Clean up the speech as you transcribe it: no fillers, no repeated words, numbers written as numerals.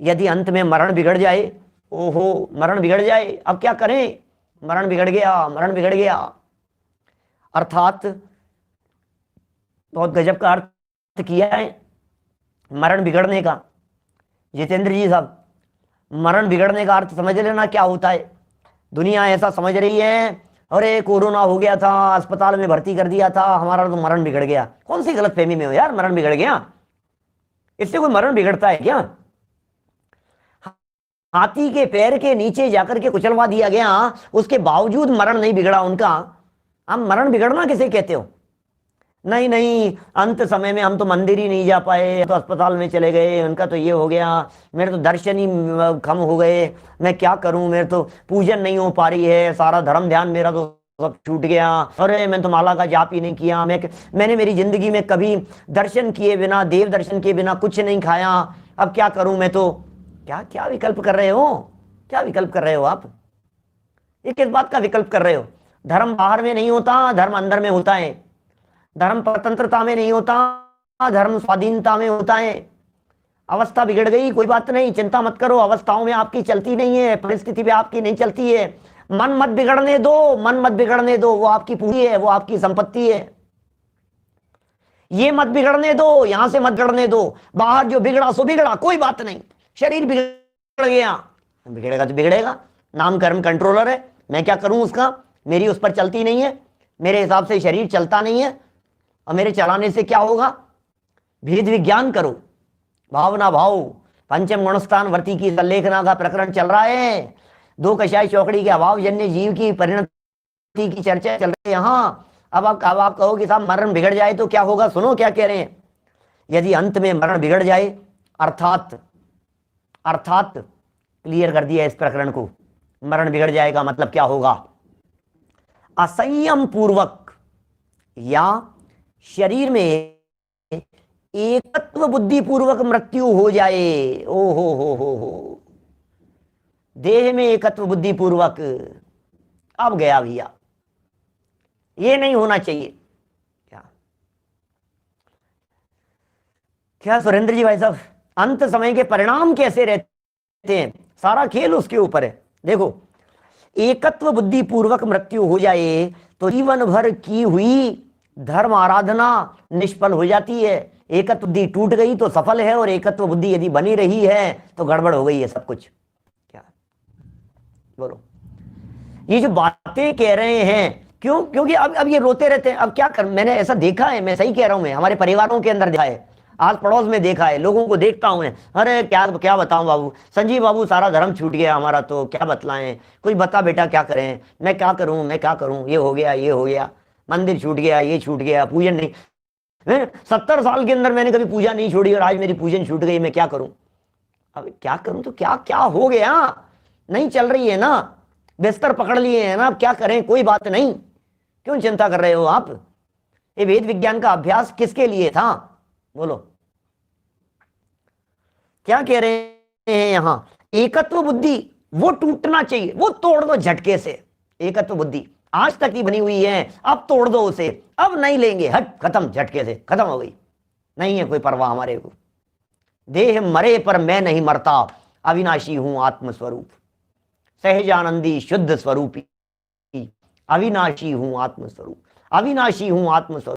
यदि अंत में मरण बिगड़ जाए, ओहो मरण बिगड़ जाए, अब क्या करें, मरण बिगड़ गया, मरण बिगड़ गया। अर्थात बहुत गजब का अर्थ किया है मरण बिगड़ने का। जितेंद्र जी साहब, मरण बिगड़ने का अर्थ समझ लेना क्या होता है। दुनिया ऐसा समझ रही है, अरे कोरोना हो गया था, अस्पताल में भर्ती कर दिया था, हमारा तो मरण बिगड़ गया। कौन सी गलत फहमी में हो यार, मरण बिगड़ गया, इससे कोई मरण बिगड़ता है क्या। हाथी के पैर के नीचे जाकर के कुचलवा दिया गया, उसके बावजूद मरण नहीं बिगड़ा उनका। हम मरण बिगड़ना किसे कहते हो। नहीं नहीं, अंत समय में हम तो मंदिर ही नहीं जा पाए, तो अस्पताल में चले गए, उनका तो ये हो गया, मेरे तो दर्शन ही कम हो गए, मैं क्या करूं, मेरे तो पूजन नहीं हो पा रही है, सारा धर्म ध्यान मेरा तो सब छूट गया, अरे मैं तो माला का जाप ही नहीं किया, मैंने मेरी जिंदगी में कभी दर्शन किए बिना, देव दर्शन किए बिना कुछ नहीं खाया, अब क्या करूं मैं तो। क्या क्या विकल्प कर रहे हो, क्या विकल्प कर रहे हो आप, ये किस बात का विकल्प कर रहे हो। धर्म बाहर में नहीं होता, धर्म अंदर में होता है। धर्म स्वतंत्रता में नहीं होता, धर्म स्वाधीनता में होता है। अवस्था बिगड़ गई, कोई बात नहीं, चिंता मत करो, अवस्थाओं में आपकी चलती नहीं है, परिस्थिति में आपकी नहीं चलती है। मन मत बिगड़ने दो, मन मत बिगड़ने दो, वो आपकी पूंजी है, वो आपकी संपत्ति है। ये मत बिगड़ने दो, यहां से मत बिगड़ने दो, बाहर जो बिगड़ा सो बिगड़ा, कोई बात नहीं। शरीर बिगड़ गया, बिगड़ेगा तो बिगड़ेगा, नाम कर्म कंट्रोलर है, मैं क्या करूं उसका, मेरी उस पर चलती नहीं है, मेरे हिसाब से शरीर चलता नहीं है, और मेरे चलाने से क्या होगा। भेद विज्ञान करो, भावना भाव, पंचम गुणस्थान वर्ती की संलेखना का प्रकरण चल रहा है, दो कषाय चौकड़ी के अभाव जन्य जीव की परिणति की चर्चा चल रही है यहाँ। अब आप कहो कि साहब मरण बिगड़ जाए तो क्या होगा, सुनो क्या कह रहे हैं। यदि अंत में मरण बिगड़ जाए, अर्थात अर्थात क्लियर कर दिया इस प्रकरण को, मरण बिगड़ जाएगा मतलब क्या होगा। असंयम पूर्वक या शरीर में एकत्व बुद्धि पूर्वक मृत्यु हो जाए, ओ हो, देह में एकत्व बुद्धि पूर्वक, अब गया भैया, ये नहीं होना चाहिए। क्या क्या सुरेंद्र जी भाई साहब, अंत समय के परिणाम कैसे रहते हैं, सारा खेल उसके ऊपर है। देखो, एकत्व बुद्धि पूर्वक मृत्यु हो जाए तो जीवन भर की हुई धर्म आराधना निष्फल हो जाती है। एकत्व बुद्धि टूट गई तो सफल है, और एकत्व बुद्धि यदि बनी रही है तो गड़बड़ हो गई है सब कुछ। क्या बोलो, ये जो बातें कह रहे हैं, क्यों, क्योंकि अब ये रोते रहते हैं। अब क्या कर, मैंने ऐसा देखा है, मैं सही कह रहा हूं, मैं हमारे परिवारों के अंदर देखा है, आस पड़ोस में देखा है, लोगों को देखता हूं मैं, अरे क्या क्या बताऊं बाबू, संजीव बाबू सारा धर्म छूट गया हमारा, तो क्या बतलाएं, कुछ बता बेटा क्या करें, मैं क्या करूं, मैं क्या करूं, ये हो गया, ये हो गया, मंदिर छूट गया, ये छूट गया, पूजन नहीं, 70 साल के अंदर मैंने कभी पूजा नहीं छोड़ी और आज मेरी पूजन छूट गई, मैं क्या करूं। अब क्या करूं तो क्या क्या हो गया, नहीं चल रही है ना, बिस्तर पकड़ लिए हैं ना, अब क्या करें, कोई बात नहीं, क्यों चिंता कर रहे हो आप। ये वेद विज्ञान का अभ्यास किसके लिए था, बोलो, क्या कह रहे हैं यहां। एकत्व बुद्धि वो टूटना चाहिए, वो तोड़ दो झटके से। एकत्व बुद्धि आज तक की बनी हुई है, अब तोड़ दो उसे, अब नहीं लेंगे, हट, खत्म, झटके से खत्म हो गई, नहीं है कोई परवाह हमारे को। देह मरे पर मैं नहीं मरता, अविनाशी हूं आत्मस्वरूप, सहजानंदी शुद्ध स्वरूपी, अविनाशी हूं आत्मस्वरूप, अविनाशी हूं आत्मस्वरूप।